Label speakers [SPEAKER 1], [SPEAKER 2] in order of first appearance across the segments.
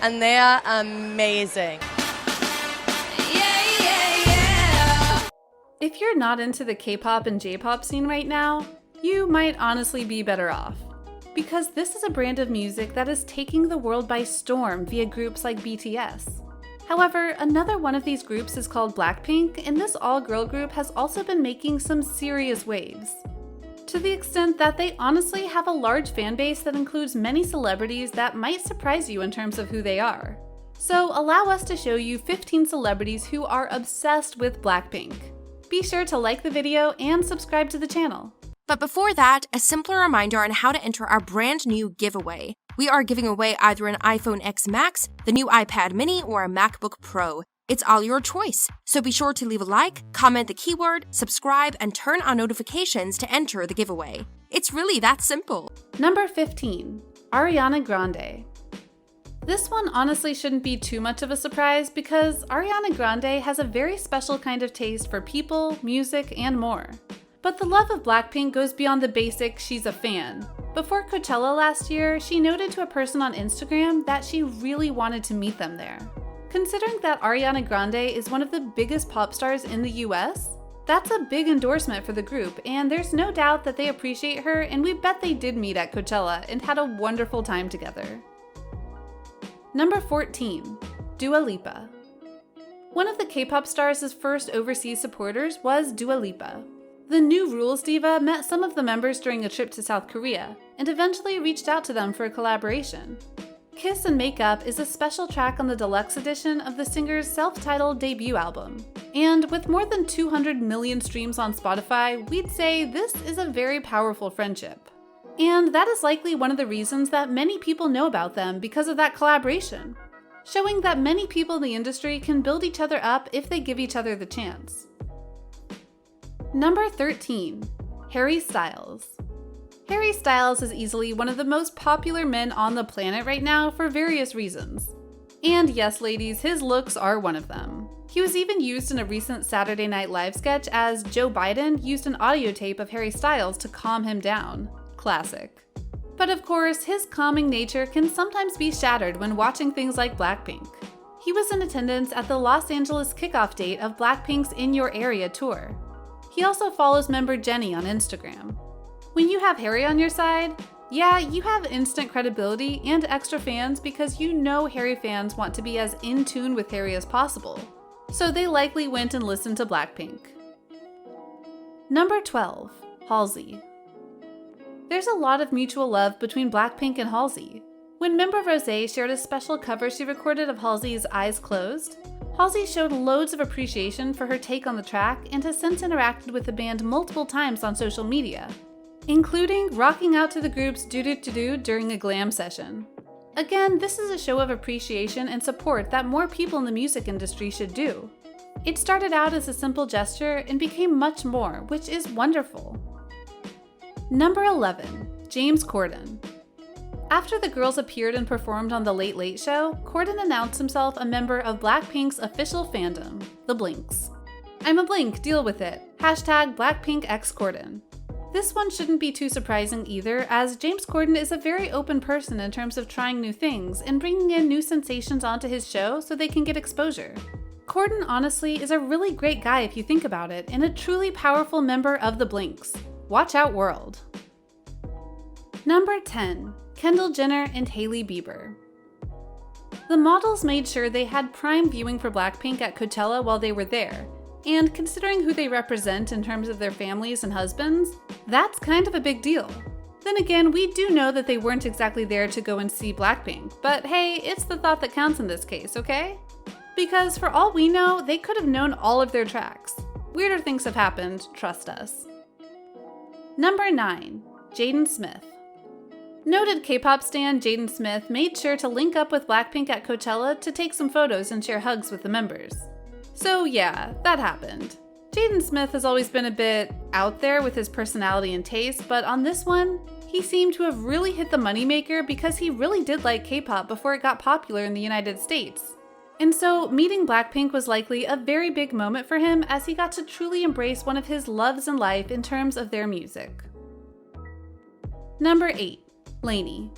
[SPEAKER 1] and they are amazing.
[SPEAKER 2] If you're not into the K-pop and J-pop scene right now, you might honestly be better off. Because this is a brand of music that is taking the world by storm via groups like BTS. However, another one of these groups is called Blackpink, and this all-girl group has also been making some serious waves. To the extent that they honestly have a large fan base that includes many celebrities that might surprise you in terms of who they are. So allow us to show you 15 celebrities who are obsessed with Blackpink. Be sure to like the video and subscribe to the channel.
[SPEAKER 3] But before that, a simpler reminder on how to enter our brand new giveaway. We are giving away either an iPhone X Max, the new iPad mini, or a MacBook Pro. It's all your choice, so be sure to leave a like, comment the keyword, subscribe, and turn on notifications to enter the giveaway. It's really that simple.
[SPEAKER 2] Number 15. Ariana Grande. This one honestly shouldn't be too much of a surprise because Ariana Grande has a very special kind of taste for people, music, and more. But the love of Blackpink goes beyond the basic she's a fan. Before Coachella last year, she noted to a person on Instagram that she really wanted to meet them there. Considering that Ariana Grande is one of the biggest pop stars in the US, that's a big endorsement for the group, and there's no doubt that they appreciate her, and we bet they did meet at Coachella and had a wonderful time together. Number 14. Dua Lipa. One of the K-pop stars' first overseas supporters was Dua Lipa. The New Rules diva met some of the members during a trip to South Korea, and eventually reached out to them for a collaboration. Kiss and Makeup is a special track on the deluxe edition of the singer's self-titled debut album. And with more than 200 million streams on Spotify, we'd say this is a very powerful friendship. And that is likely one of the reasons that many people know about them because of that collaboration, showing that many people in the industry can build each other up if they give each other the chance. Number 13. Harry Styles. Harry Styles is easily one of the most popular men on the planet right now for various reasons. And yes, ladies, his looks are one of them. He was even used in a recent Saturday Night Live sketch as Joe Biden used an audio tape of Harry Styles to calm him down. Classic. But of course, his calming nature can sometimes be shattered when watching things like Blackpink. He was in attendance at the Los Angeles kickoff date of Blackpink's In Your Area tour. He also follows member Jennie on Instagram. When you have Harry on your side, yeah, you have instant credibility and extra fans because you know Harry fans want to be as in tune with Harry as possible. So they likely went and listened to Blackpink. Number 12. Halsey. There's a lot of mutual love between Blackpink and Halsey. When member Rosé shared a special cover she recorded of Halsey's Eyes Closed, Halsey showed loads of appreciation for her take on the track and has since interacted with the band multiple times on social media, including rocking out to the group's Do-Do-To-Do during a glam session. Again, this is a show of appreciation and support that more people in the music industry should do. It started out as a simple gesture and became much more, which is wonderful. Number 11. James Corden. After the girls appeared and performed on The Late Late Show, Corden announced himself a member of Blackpink's official fandom, the Blinks. I'm a Blink, deal with it. Hashtag BlackpinkXCorden. This one shouldn't be too surprising either, as James Corden is a very open person in terms of trying new things and bringing in new sensations onto his show so they can get exposure. Corden honestly is a really great guy if you think about it, and a truly powerful member of the Blinks. Watch out, world. Number 10. Kendall Jenner and Hailey Bieber. The models made sure they had prime viewing for Blackpink at Coachella while they were there, and considering who they represent in terms of their families and husbands, that's kind of a big deal. Then again, we do know that they weren't exactly there to go and see Blackpink, but hey, it's the thought that counts in this case, okay? Because for all we know, they could have known all of their tracks. Weirder things have happened, trust us. Number 9. Jaden Smith. Noted K-pop stan Jaden Smith made sure to link up with Blackpink at Coachella to take some photos and share hugs with the members. So yeah, that happened. Jaden Smith has always been a bit out there with his personality and taste, but on this one, he seemed to have really hit the moneymaker because he really did like K-pop before it got popular in the United States. And so meeting Blackpink was likely a very big moment for him as he got to truly embrace one of his loves in life in terms of their music. Number 8. Lany.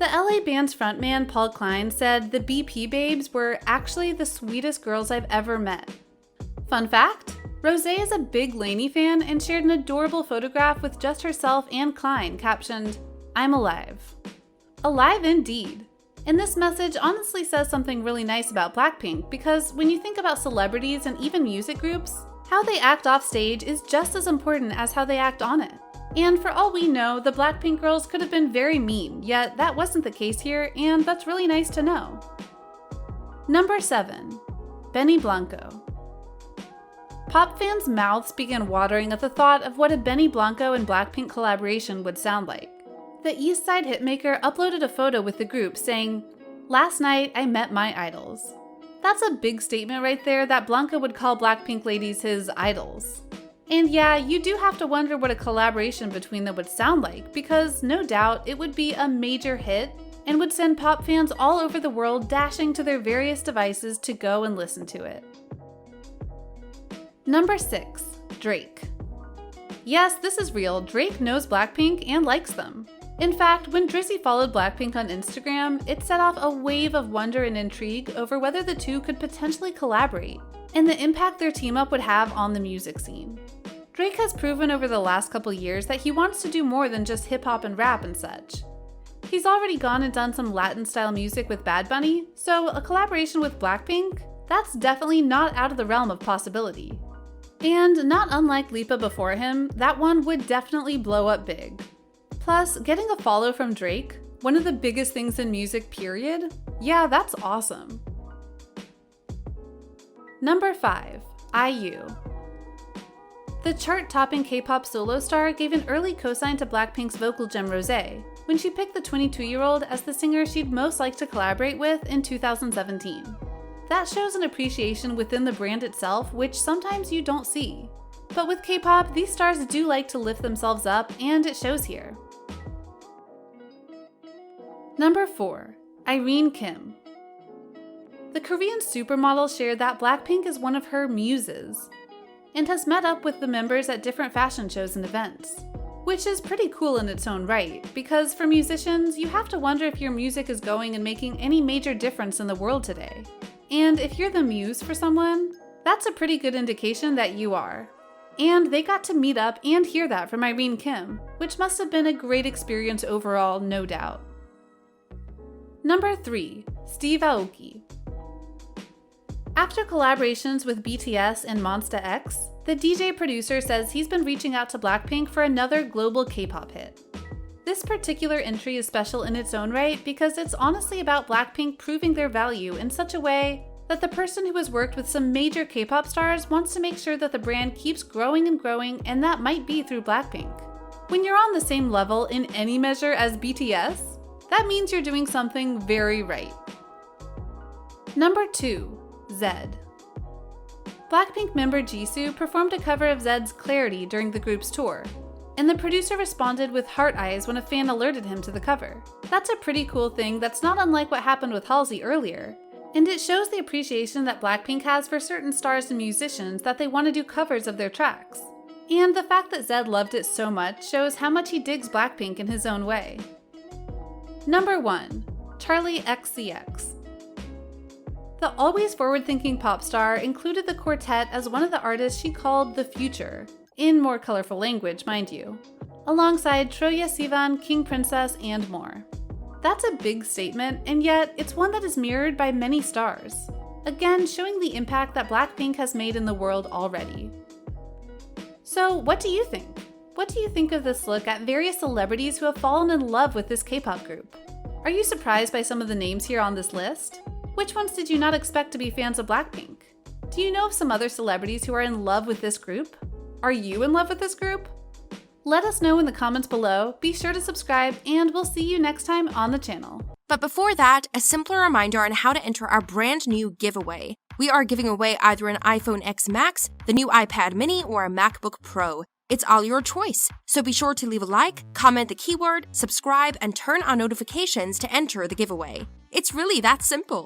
[SPEAKER 2] The LA band's frontman Paul Klein said the BP babes were actually the sweetest girls I've ever met. Fun fact, Rosé is a big Lany fan and shared an adorable photograph with just herself and Klein captioned, "I'm alive." Alive indeed. And this message honestly says something really nice about Blackpink because when you think about celebrities and even music groups, how they act off stage is just as important as how they act on it. And for all we know, the Blackpink girls could have been very mean, yet that wasn't the case here, and that's really nice to know. Number 7. Benny Blanco. Pop fans' mouths began watering at the thought of what a Benny Blanco and Blackpink collaboration would sound like. The East Side hitmaker uploaded a photo with the group saying, "Last night I met my idols." That's a big statement right there that Blanco would call Blackpink ladies his idols. And yeah, you do have to wonder what a collaboration between them would sound like because no doubt it would be a major hit and would send pop fans all over the world dashing to their various devices to go and listen to it. Number 6. Drake. Yes, this is real. Drake knows Blackpink and likes them. In fact, when Drizzy followed Blackpink on Instagram, it set off a wave of wonder and intrigue over whether the two could potentially collaborate and the impact their team-up would have on the music scene. Drake has proven over the last couple years that he wants to do more than just hip-hop and rap and such. He's already gone and done some Latin-style music with Bad Bunny, so a collaboration with Blackpink, that's definitely not out of the realm of possibility. And not unlike Lipa before him, that one would definitely blow up big. Plus, getting a follow from Drake, one of the biggest things in music period, yeah, that's awesome. Number 5. IU. The chart-topping K-pop solo star gave an early cosign to Blackpink's vocal gem Rosé when she picked the 22-year-old as the singer she'd most like to collaborate with in 2017. That shows an appreciation within the brand itself, which sometimes you don't see. But with K-pop, these stars do like to lift themselves up, and it shows here. Number 4. Irene Kim. The Korean supermodel shared that Blackpink is one of her muses, and has met up with the members at different fashion shows and events. Which is pretty cool in its own right, because for musicians, you have to wonder if your music is going and making any major difference in the world today. And if you're the muse for someone, that's a pretty good indication that you are. And they got to meet up and hear that from Irene Kim, which must have been a great experience overall, no doubt. Number 3. Steve Aoki. After collaborations with BTS and Monsta X, the DJ producer says he's been reaching out to Blackpink for another global K-pop hit. This particular entry is special in its own right because it's honestly about Blackpink proving their value in such a way that the person who has worked with some major K-pop stars wants to make sure that the brand keeps growing and growing, and that might be through Blackpink. When you're on the same level in any measure as BTS, that means you're doing something very right. Number 2. Zedd. Blackpink member Jisoo performed a cover of Zedd's Clarity during the group's tour, and the producer responded with heart eyes when a fan alerted him to the cover. That's a pretty cool thing that's not unlike what happened with Halsey earlier, and it shows the appreciation that Blackpink has for certain stars and musicians that they want to do covers of their tracks. And the fact that Zedd loved it so much shows how much he digs Blackpink in his own way. Number 1. Charli XCX. The always forward-thinking pop star included the quartet as one of the artists she called the future, in more colorful language, mind you, alongside Troye Sivan, King Princess, and more. That's a big statement, and yet it's one that is mirrored by many stars, again showing the impact that Blackpink has made in the world already. So what do you think? What do you think of this look at various celebrities who have fallen in love with this K-pop group? Are you surprised by some of the names here on this list? Which ones did you not expect to be fans of Blackpink? Do you know of some other celebrities who are in love with this group? Are you in love with this group? Let us know in the comments below, be sure to subscribe, and we'll see you next time on the channel.
[SPEAKER 3] But before that, a simpler reminder on how to enter our brand new giveaway. We are giving away either an iPhone X Max, the new iPad mini, or a MacBook Pro. It's all your choice, so be sure to leave a like, comment the keyword, subscribe, and turn on notifications to enter the giveaway. It's really that simple.